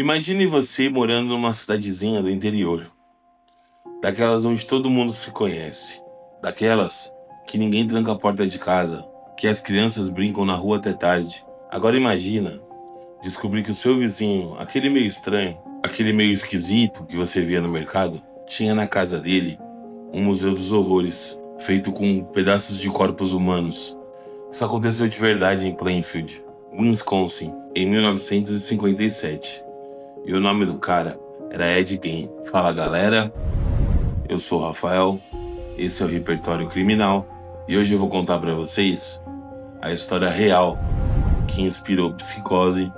Imagine você morando numa cidadezinha do interior, daquelas onde todo mundo se conhece, daquelas que ninguém tranca a porta de casa, que as crianças brincam na rua até tarde. Agora imagina descobrir que o seu vizinho, aquele meio estranho, aquele meio esquisito que você via no mercado, tinha na casa dele um museu dos horrores, feito com pedaços de corpos humanos. Isso aconteceu de verdade em Plainfield, Wisconsin, em 1957. E o nome do cara era Ed Gein. Fala galera, eu sou o Rafael, esse é o Repertório Criminal e hoje eu vou contar pra vocês a história real que inspirou Psicose,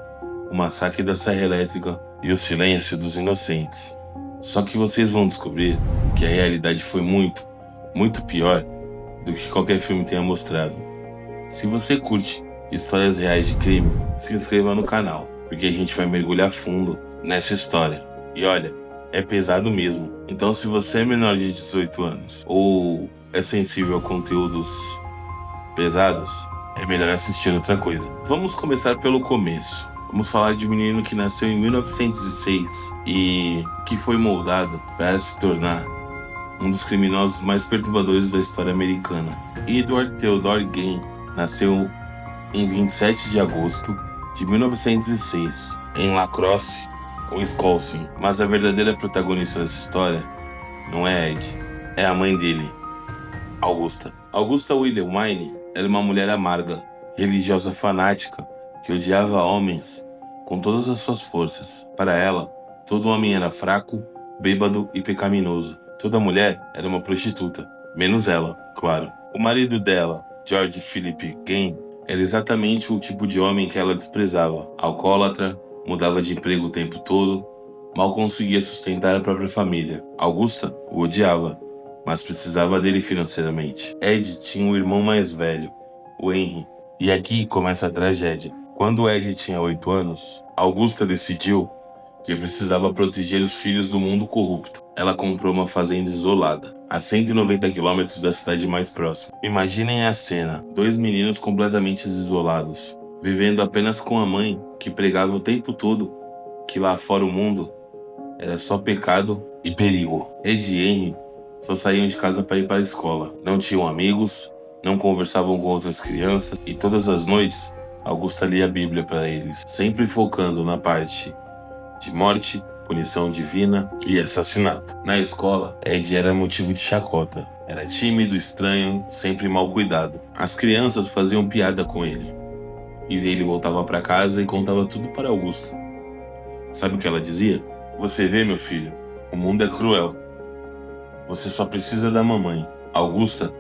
o Massacre da Serra Elétrica e o Silêncio dos Inocentes. Só que vocês vão descobrir que a realidade foi muito, muito pior do que qualquer filme tenha mostrado. Se você curte histórias reais de crime, se inscreva no canal, porque a gente vai mergulhar fundo nessa história. E olha, é pesado mesmo. Então se você é menor de 18 anos ou é sensível a conteúdos pesados, é melhor assistir outra coisa. Vamos começar pelo começo. Vamos falar de um menino que nasceu em 1906 e que foi moldado para se tornar um dos criminosos mais perturbadores da história americana. Edward Theodore Gein nasceu em 27 de agosto de 1906 em La Crosse, Wisconsin. Mas a verdadeira protagonista dessa história não é Ed, é a mãe dele, Augusta. Augusta William Wine era uma mulher amarga, religiosa fanática, que odiava homens com todas as suas forças. Para ela, todo homem era fraco, bêbado e pecaminoso. Toda mulher era uma prostituta, menos ela, claro. O marido dela, George Philip Gein, era exatamente o tipo de homem que ela desprezava. Alcoólatra, mudava de emprego o tempo todo, mal conseguia sustentar a própria família. Augusta o odiava, mas precisava dele financeiramente. Ed tinha um irmão mais velho, o Henry. E aqui começa a tragédia. Quando Ed tinha 8 anos, Augusta decidiu que precisava proteger os filhos do mundo corrupto. Ela comprou uma fazenda isolada, a 190 quilômetros da cidade mais próxima. Imaginem a cena, 2 meninos completamente isolados, vivendo apenas com a mãe, que pregava o tempo todo que lá fora o mundo era só pecado e perigo. Ed e Henry só saíam de casa para ir para a escola. Não tinham amigos, não conversavam com outras crianças e todas as noites Augusta lia a Bíblia para eles, sempre focando na parte de morte, punição divina e assassinato. Na escola, Ed era motivo de chacota. Era tímido, estranho, sempre mal cuidado. As crianças faziam piada com ele. E ele voltava para casa e contava tudo para Augusta. Sabe o que ela dizia? Você vê, meu filho, o mundo é cruel. Você só precisa da mamãe. Augusta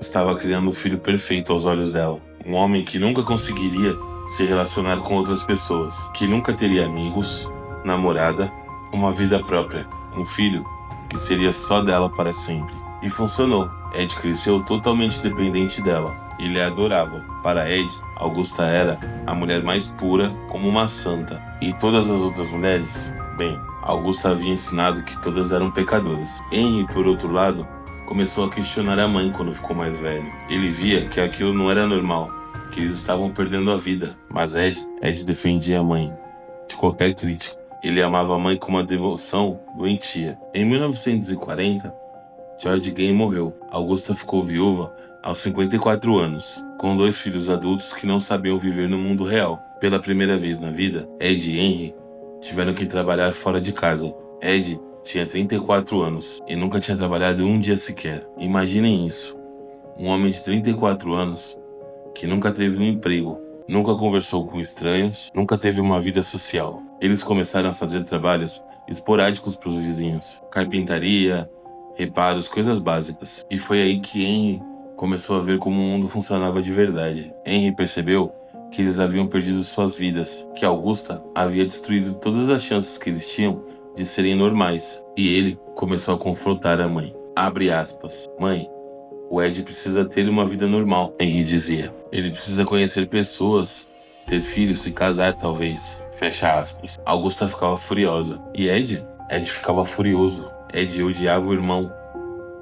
estava criando o filho perfeito aos olhos dela. Um homem que nunca conseguiria se relacionar com outras pessoas, que nunca teria amigos, namorada, uma vida própria. Um filho que seria só dela para sempre. E funcionou. Ed cresceu totalmente dependente dela. Ele a adorava. Para Ed, Augusta era a mulher mais pura, como uma santa. E todas as outras mulheres? Bem, Augusta havia ensinado que todas eram pecadoras. Henry, por outro lado, começou a questionar a mãe quando ficou mais velho. Ele via que aquilo não era normal, que eles estavam perdendo a vida. Mas Ed defendia a mãe de qualquer crítica. Ele amava a mãe com uma devoção doentia. Em 1940, George Gein morreu. Augusta ficou viúva aos 54 anos, com 2 filhos adultos que não sabiam viver no mundo real. Pela primeira vez na vida, Ed e Henry tiveram que trabalhar fora de casa. Ed tinha 34 anos e nunca tinha trabalhado um dia sequer. Imaginem isso. Um homem de 34 anos que nunca teve um emprego, nunca conversou com estranhos, nunca teve uma vida social. Eles começaram a fazer trabalhos esporádicos para os vizinhos. Carpintaria, reparos, coisas básicas. E foi aí que Henry começou a ver como o mundo funcionava de verdade. Henry percebeu que eles haviam perdido suas vidas, que Augusta havia destruído todas as chances que eles tinham de serem normais. E ele começou a confrontar a mãe. Abre aspas. Mãe, o Ed precisa ter uma vida normal, Henry dizia. Ele precisa conhecer pessoas, ter filhos, se casar talvez. Fecha aspas. Augusta ficava furiosa. E Ed ficava furioso. Ed odiava o irmão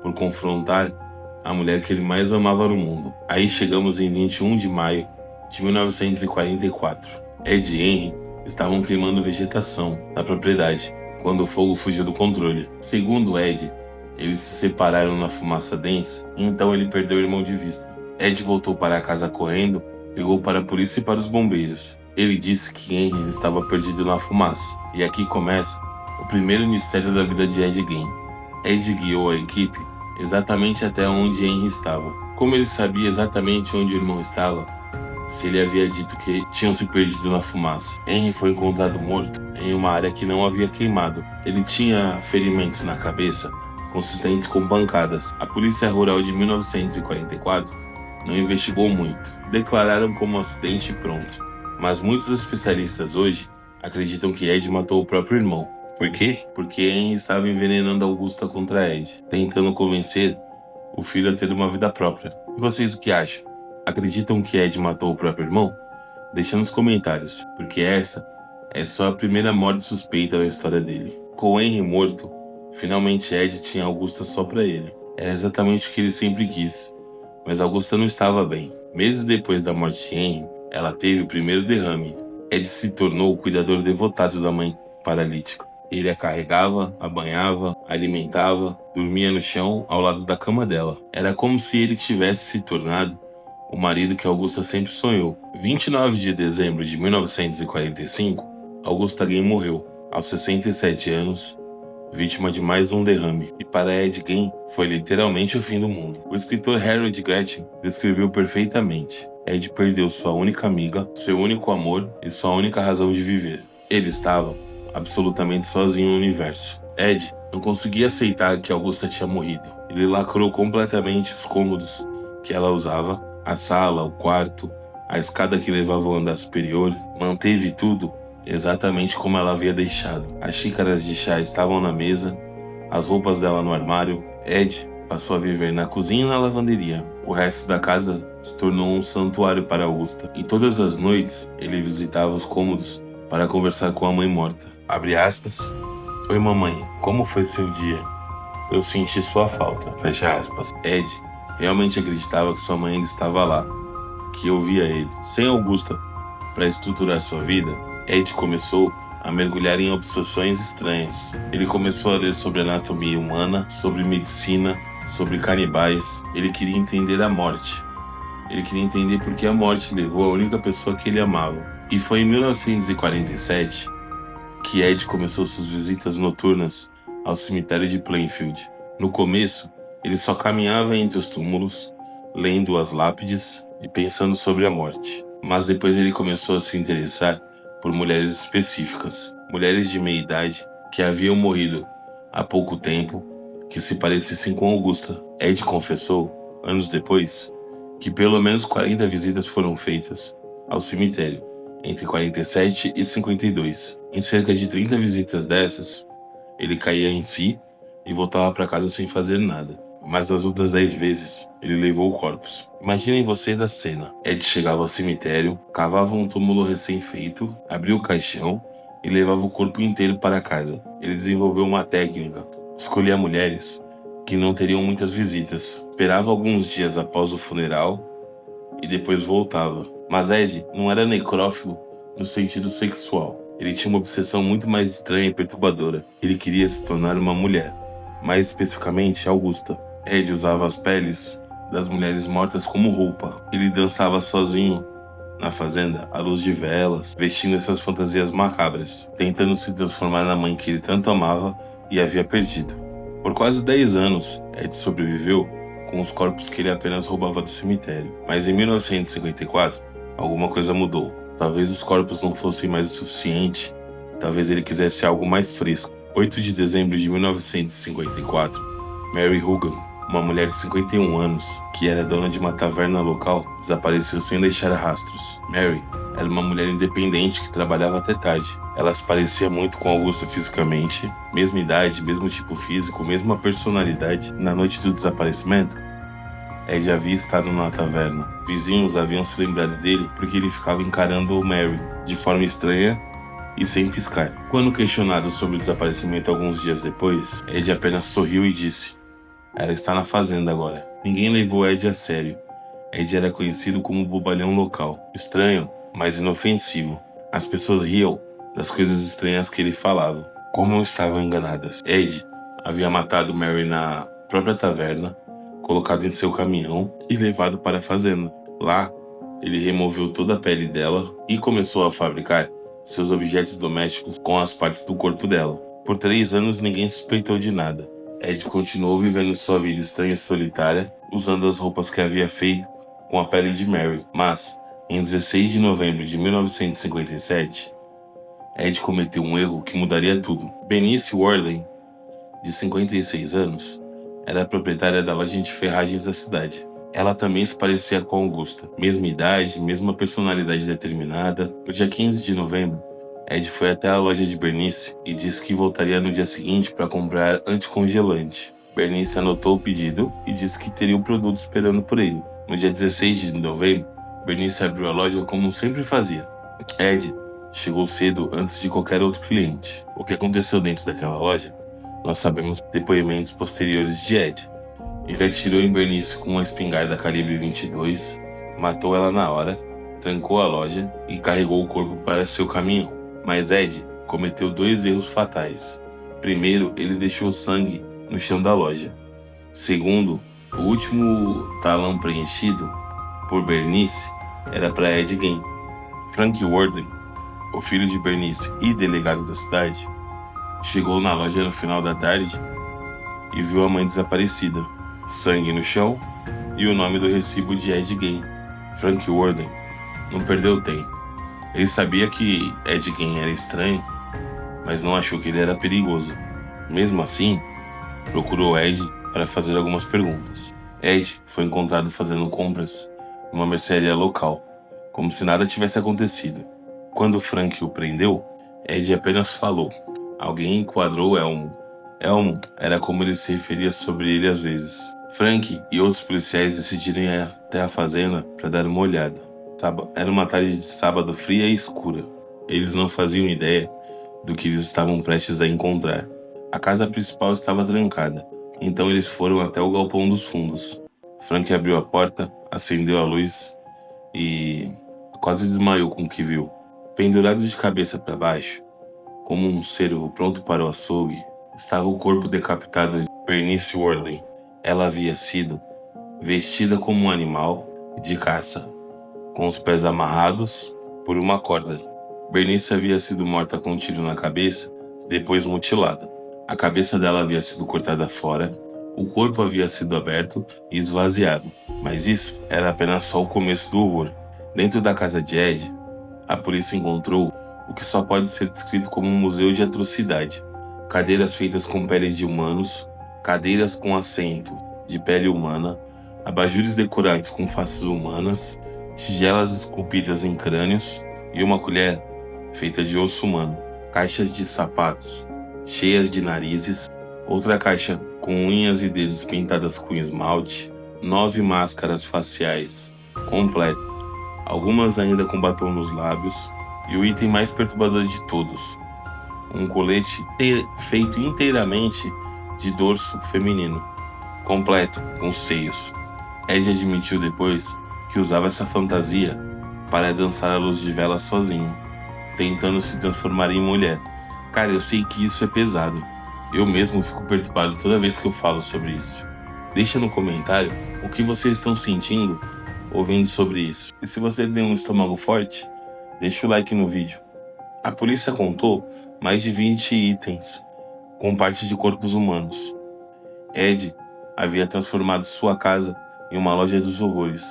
por confrontar a mulher que ele mais amava no mundo. Aí chegamos em 21 de maio de 1944. Ed e Henry estavam queimando vegetação na propriedade, quando o fogo fugiu do controle. Segundo Ed, eles se separaram na fumaça densa e então ele perdeu o irmão de vista. Ed voltou para casa correndo, ligou para a polícia e para os bombeiros. Ele disse que Henry estava perdido na fumaça. E aqui começa o primeiro mistério da vida de Ed Gein. Ed guiou a equipe exatamente até onde Henry estava. Como ele sabia exatamente onde o irmão estava, se ele havia dito que tinham se perdido na fumaça? Henry foi encontrado morto em uma área que não havia queimado. Ele tinha ferimentos na cabeça, consistentes com pancadas. A Polícia Rural de 1944 não investigou muito. Declararam como um acidente e pronto. Mas muitos especialistas hoje acreditam que Ed matou o próprio irmão. Por quê? Porque Henry estava envenenando Augusta contra Ed, tentando convencer o filho a ter uma vida própria. E vocês o que acham? Acreditam que Ed matou o próprio irmão? Deixa nos comentários, porque essa é só a primeira morte suspeita da história dele. Com Henry morto, finalmente Ed tinha Augusta só pra ele. Era exatamente o que ele sempre quis. Mas Augusta não estava bem. Meses depois da morte de Henry, ela teve o primeiro derrame. Ed se tornou o cuidador devotado da mãe paralítica. Ele a carregava, a banhava, a alimentava, dormia no chão ao lado da cama dela. Era como se ele tivesse se tornado o marido que Augusta sempre sonhou. 29 de dezembro de 1945, Augusta Gein morreu, aos 67 anos, vítima de mais um derrame. E para Ed Gein, foi literalmente o fim do mundo. O escritor Harold Gretchen descreveu perfeitamente. Ed perdeu sua única amiga, seu único amor e sua única razão de viver. Ele estava absolutamente sozinho no universo. Ed não conseguia aceitar que Augusta tinha morrido. Ele lacrou completamente os cômodos que ela usava, a sala, o quarto, a escada que levava ao andar superior. Manteve tudo exatamente como ela havia deixado. As xícaras de chá estavam na mesa, as roupas dela no armário. Ed passou a viver na cozinha e na lavanderia. O resto da casa se tornou um santuário para Augusta. E todas as noites ele visitava os cômodos para conversar com a mãe morta. Abre aspas. Oi mamãe, como foi seu dia? Eu senti sua falta. Fecha aspas. Ed realmente acreditava que sua mãe ainda estava lá, que ouvia ele. Sem Augusta para estruturar sua vida, Ed começou a mergulhar em obsessões estranhas. Ele começou a ler sobre anatomia humana, sobre medicina, sobre canibais. Ele queria entender a morte. Ele queria entender por que a morte levou a única pessoa que ele amava. E foi em 1947 que Ed começou suas visitas noturnas ao cemitério de Plainfield. No começo, ele só caminhava entre os túmulos, lendo as lápides e pensando sobre a morte. Mas depois ele começou a se interessar por mulheres específicas, mulheres de meia idade que haviam morrido há pouco tempo, que se parecessem com Augusta. Ed confessou, anos depois, que pelo menos 40 visitas foram feitas ao cemitério, entre 47 e 52. Em cerca de 30 visitas dessas, ele caía em si e voltava para casa sem fazer nada. Mas nas outras 10 vezes, ele levou corpos. Imaginem vocês a cena. Ed chegava ao cemitério, cavava um túmulo recém-feito, abria o caixão e levava o corpo inteiro para casa. Ele desenvolveu uma técnica. Escolhia mulheres que não teriam muitas visitas. Esperava alguns dias após o funeral e depois voltava. Mas Ed não era necrófilo no sentido sexual. Ele tinha uma obsessão muito mais estranha e perturbadora. Ele queria se tornar uma mulher, mais especificamente Augusta. Ed usava as peles das mulheres mortas como roupa. Ele dançava sozinho na fazenda à luz de velas, vestindo essas fantasias macabras, tentando se transformar na mãe que ele tanto amava e havia perdido. Por quase 10 anos, Ed sobreviveu com os corpos que ele apenas roubava do cemitério. Mas em 1954, alguma coisa mudou. Talvez os corpos não fossem mais o suficiente. Talvez ele quisesse algo mais fresco. 8 de dezembro de 1954, Mary Hogan, uma mulher de 51 anos, que era dona de uma taverna local, desapareceu sem deixar rastros. Mary era uma mulher independente que trabalhava até tarde. Ela se parecia muito com Augusta fisicamente, mesma idade, mesmo tipo físico, mesma personalidade. Na noite do desaparecimento, Ed havia estado na taverna. Vizinhos haviam se lembrado dele porque ele ficava encarando Mary de forma estranha e sem piscar. Quando questionado sobre o desaparecimento alguns dias depois, Ed apenas sorriu e disse: ela está na fazenda agora. Ninguém levou Ed a sério. Ed era conhecido como o bobalhão local. Estranho, mas inofensivo. As pessoas riam das coisas estranhas que ele falava. Como estavam enganadas. Ed havia matado Mary na própria taverna, colocado em seu caminhão e levado para a fazenda. Lá, ele removeu toda a pele dela e começou a fabricar seus objetos domésticos com as partes do corpo dela. Por 3 anos, ninguém suspeitou de nada. Ed continuou vivendo sua vida estranha e solitária, usando as roupas que havia feito com a pele de Mary. Mas, em 16 de novembro de 1957, Ed cometeu um erro que mudaria tudo. Bernice Worley, de 56 anos, era a proprietária da loja de ferragens da cidade. Ela também se parecia com Augusta. Mesma idade, mesma personalidade determinada. No dia 15 de novembro, Ed foi até a loja de Bernice e disse que voltaria no dia seguinte para comprar anticongelante. Bernice anotou o pedido e disse que teria o produto esperando por ele. No dia 16 de novembro, Bernice abriu a loja como sempre fazia. Ed chegou cedo antes de qualquer outro cliente. O que aconteceu dentro daquela loja? Nós sabemos depoimentos posteriores de Ed. Ele atirou em Bernice com uma espingarda calibre 22, matou ela na hora, trancou a loja e carregou o corpo para seu caminhão. Mas Ed cometeu 2 erros fatais. Primeiro, ele deixou sangue no chão da loja. Segundo, o último talão preenchido por Bernice era para Ed Gein. Frank Warden, o filho de Bernice e delegado da cidade, chegou na loja no final da tarde e viu a mãe desaparecida, sangue no chão e o nome do recibo de Ed Gein. Frank Warden não perdeu tempo. Ele sabia que Ed Gein era estranho, mas não achou que ele era perigoso. Mesmo assim, procurou Ed para fazer algumas perguntas. Ed foi encontrado fazendo compras em uma mercearia local, como se nada tivesse acontecido. Quando Frank o prendeu, Ed apenas falou. Alguém enquadrou Elmo. Elmo era como ele se referia sobre ele às vezes. Frank e outros policiais decidiram ir até a fazenda para dar uma olhada. Era uma tarde de sábado fria e escura. Eles não faziam ideia do que eles estavam prestes a encontrar. A casa principal estava trancada, então eles foram até o galpão dos fundos. Frank abriu a porta, acendeu a luz e quase desmaiou com o que viu. Pendurado de cabeça para baixo, como um cervo pronto para o açougue, estava o corpo decapitado de Bernice Worley. Ela havia sido vestida como um animal de caça, com os pés amarrados por uma corda. Bernice havia sido morta com um tiro na cabeça, depois mutilada. A cabeça dela havia sido cortada fora, o corpo havia sido aberto e esvaziado, mas isso era apenas só o começo do horror. Dentro da casa de Ed, a polícia encontrou o que só pode ser descrito como um museu de atrocidade. Cadeiras feitas com pele de humanos, cadeiras com assento de pele humana, abajures decorados com faces humanas, tigelas esculpidas em crânios e uma colher feita de osso humano, caixas de sapatos cheias de narizes, outra caixa com unhas e dedos pintadas com esmalte, 9 máscaras faciais completas, algumas ainda com batom nos lábios, e o item mais perturbador de todos, um colete feito inteiramente de dorso feminino, completo, com seios. Ed admitiu depois que usava essa fantasia para dançar à luz de vela sozinho, tentando se transformar em mulher. Cara, eu sei que isso é pesado. Eu mesmo fico perturbado toda vez que eu falo sobre isso. Deixa no comentário o que vocês estão sentindo ouvindo sobre isso. E se você tem um estômago forte, deixa o like no vídeo. A polícia contou mais de 20 itens com partes de corpos humanos. Ed havia transformado sua casa em uma loja dos horrores.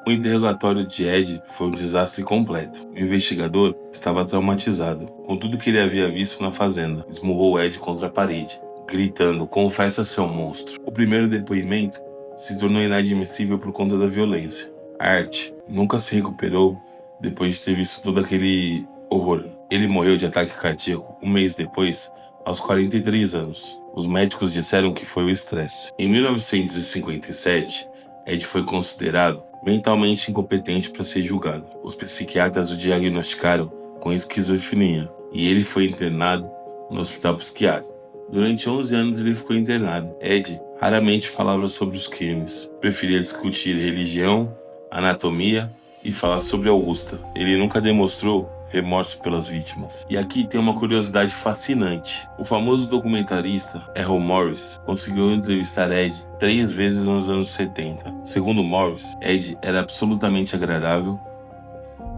O interrogatório de Ed foi um desastre completo. O investigador estava traumatizado com tudo que ele havia visto na fazenda. Esmurrou Ed contra a parede, gritando: "Confessa, seu monstro." O primeiro depoimento se tornou inadmissível por conta da violência. Art nunca se recuperou depois de ter visto todo aquele horror. Ele morreu de ataque cardíaco um mês depois, aos 43 anos. Os médicos disseram que foi o estresse. Em 1957, Ed foi considerado mentalmente incompetente para ser julgado. Os psiquiatras o diagnosticaram com esquizofrenia e ele foi internado no hospital psiquiátrico. Durante 11 anos ele ficou internado. Ed raramente falava sobre os crimes. Preferia discutir religião, anatomia e falar sobre Augusta. Ele nunca demonstrou remorso pelas vítimas. E aqui tem uma curiosidade fascinante. O famoso documentarista Errol Morris conseguiu entrevistar Ed 3 vezes nos anos 70. Segundo Morris, Ed era absolutamente agradável,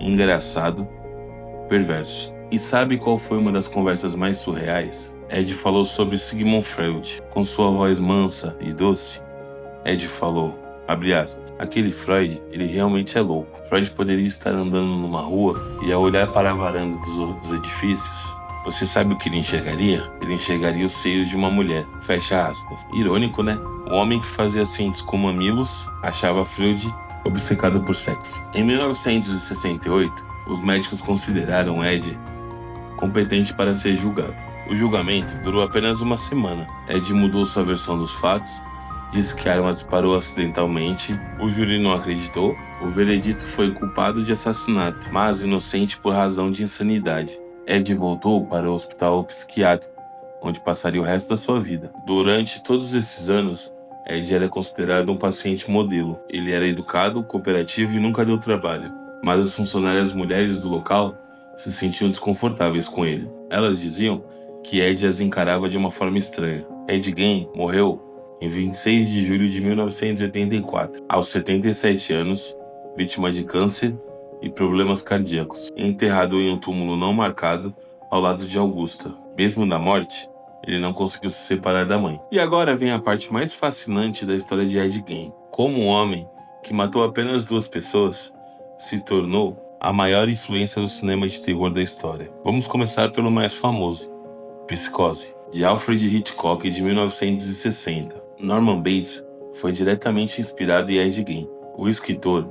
engraçado, perverso. E sabe qual foi uma das conversas mais surreais? Ed falou sobre Sigmund Freud. Com sua voz mansa e doce, Ed falou, abre aspas, aquele Freud, ele realmente é louco. Freud poderia estar andando numa rua e ao olhar para a varanda dos edifícios, você sabe o que ele enxergaria? Ele enxergaria os seios de uma mulher. Fecha aspas. Irônico, né? O homem que fazia acentos com mamilos achava Freud obcecado por sexo. Em 1968, os médicos consideraram Ed competente para ser julgado. O julgamento durou apenas uma semana. Ed mudou sua versão dos fatos, disse que a arma disparou acidentalmente, o júri não acreditou, o veredito foi culpado de assassinato, mas inocente por razão de insanidade. Ed voltou para o hospital psiquiátrico, onde passaria o resto da sua vida. Durante todos esses anos, Ed era considerado um paciente modelo. Ele era educado, cooperativo e nunca deu trabalho. Mas as funcionárias mulheres do local se sentiam desconfortáveis com ele. Elas diziam que Ed as encarava de uma forma estranha. Ed Gein morreu em 26 de julho de 1984, aos 77 anos, vítima de câncer e problemas cardíacos, enterrado em um túmulo não marcado ao lado de Augusta. Mesmo na morte, ele não conseguiu se separar da mãe. E agora vem a parte mais fascinante da história de Ed Gein. Como um homem que matou apenas 2 pessoas, se tornou a maior influência do cinema de terror da história. Vamos começar pelo mais famoso, Psicose, de Alfred Hitchcock, de 1960. Norman Bates foi diretamente inspirado em Ed Gein. O escritor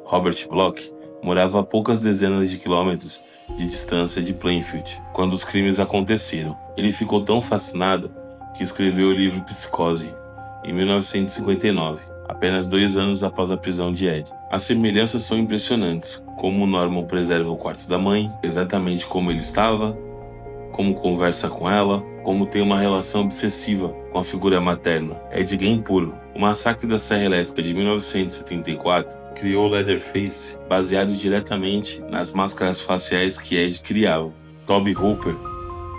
Robert Bloch morava a poucas dezenas de quilômetros de distância de Plainfield quando os crimes aconteceram. Ele ficou tão fascinado que escreveu o livro Psicose em 1959, apenas 2 anos após a prisão de Ed. As semelhanças são impressionantes, como Norman preserva o quarto da mãe, exatamente como ele estava, como conversa com ela, como tem uma relação obsessiva com a figura materna. Ed Gein puro. O massacre da Serra Elétrica de 1974 criou Leatherface, baseado diretamente nas máscaras faciais que Ed criava. Tobe Hooper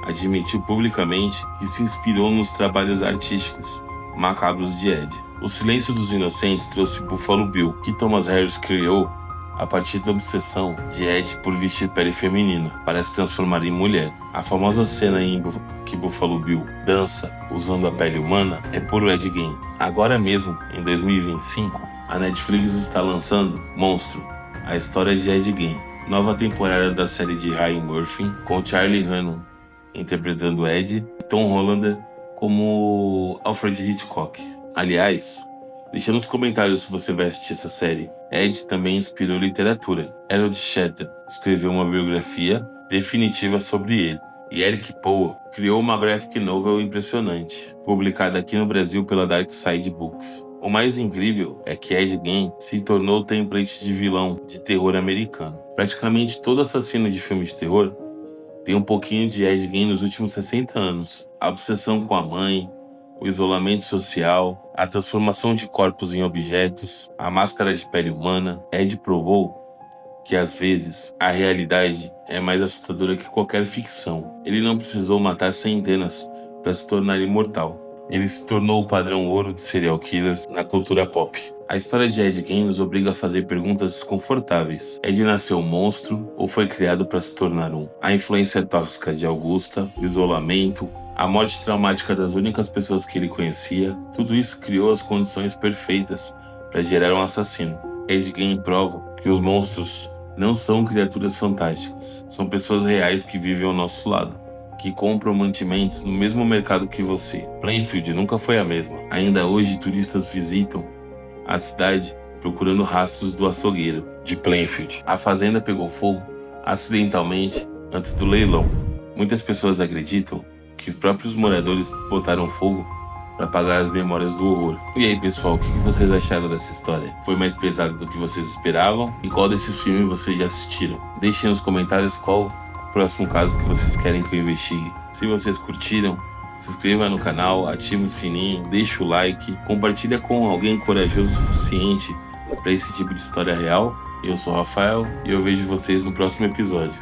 admitiu publicamente que se inspirou nos trabalhos artísticos macabros de Ed. O Silêncio dos Inocentes trouxe Buffalo Bill, que Thomas Harris criou a partir da obsessão de Ed por vestir pele feminina para se transformar em mulher. A famosa cena em que Buffalo Bill dança usando a pele humana é puro Ed Gein. Agora mesmo, em 2025, a Netflix está lançando Monstro, a história de Ed Gein, nova temporada da série de Ryan Murphy, com Charlie Hunnam interpretando Ed e Tom Hollander como Alfred Hitchcock. Aliás, deixa nos comentários se você vai assistir essa série. Ed também inspirou literatura. Harold Shatter escreveu uma biografia definitiva sobre ele. E Eric Poe criou uma graphic novel impressionante, publicada aqui no Brasil pela Dark Side Books. O mais incrível é que Ed Gein se tornou o template de vilão de terror americano. Praticamente todo assassino de filme de terror tem um pouquinho de Ed Gein nos últimos 60 anos. A obsessão com a mãe, o isolamento social, a transformação de corpos em objetos, a máscara de pele humana. Ed provou que às vezes a realidade é mais assustadora que qualquer ficção. Ele não precisou matar centenas para se tornar imortal. Ele se tornou o padrão ouro de serial killers na cultura pop. A história de Ed Gein nos obriga a fazer perguntas desconfortáveis. Ed nasceu um monstro ou foi criado para se tornar um? A influência tóxica de Augusta, o isolamento, a morte traumática das únicas pessoas que ele conhecia, tudo isso criou as condições perfeitas para gerar um assassino. Ed Gein prova que os monstros não são criaturas fantásticas, são pessoas reais que vivem ao nosso lado, que compram mantimentos no mesmo mercado que você. Plainfield nunca foi a mesma. Ainda hoje turistas visitam a cidade procurando rastros do açougueiro de Plainfield. A fazenda pegou fogo acidentalmente antes do leilão. Muitas pessoas acreditam que próprios moradores botaram fogo para apagar as memórias do horror. E aí, pessoal, o que vocês acharam dessa história? Foi mais pesado do que vocês esperavam? E qual desses filmes vocês já assistiram? Deixem nos comentários qual o próximo caso que vocês querem que eu investigue. Se vocês curtiram, se inscreva no canal, ative o sininho, deixa o like, compartilha com alguém corajoso o suficiente para esse tipo de história real. Eu sou o Rafael e eu vejo vocês no próximo episódio.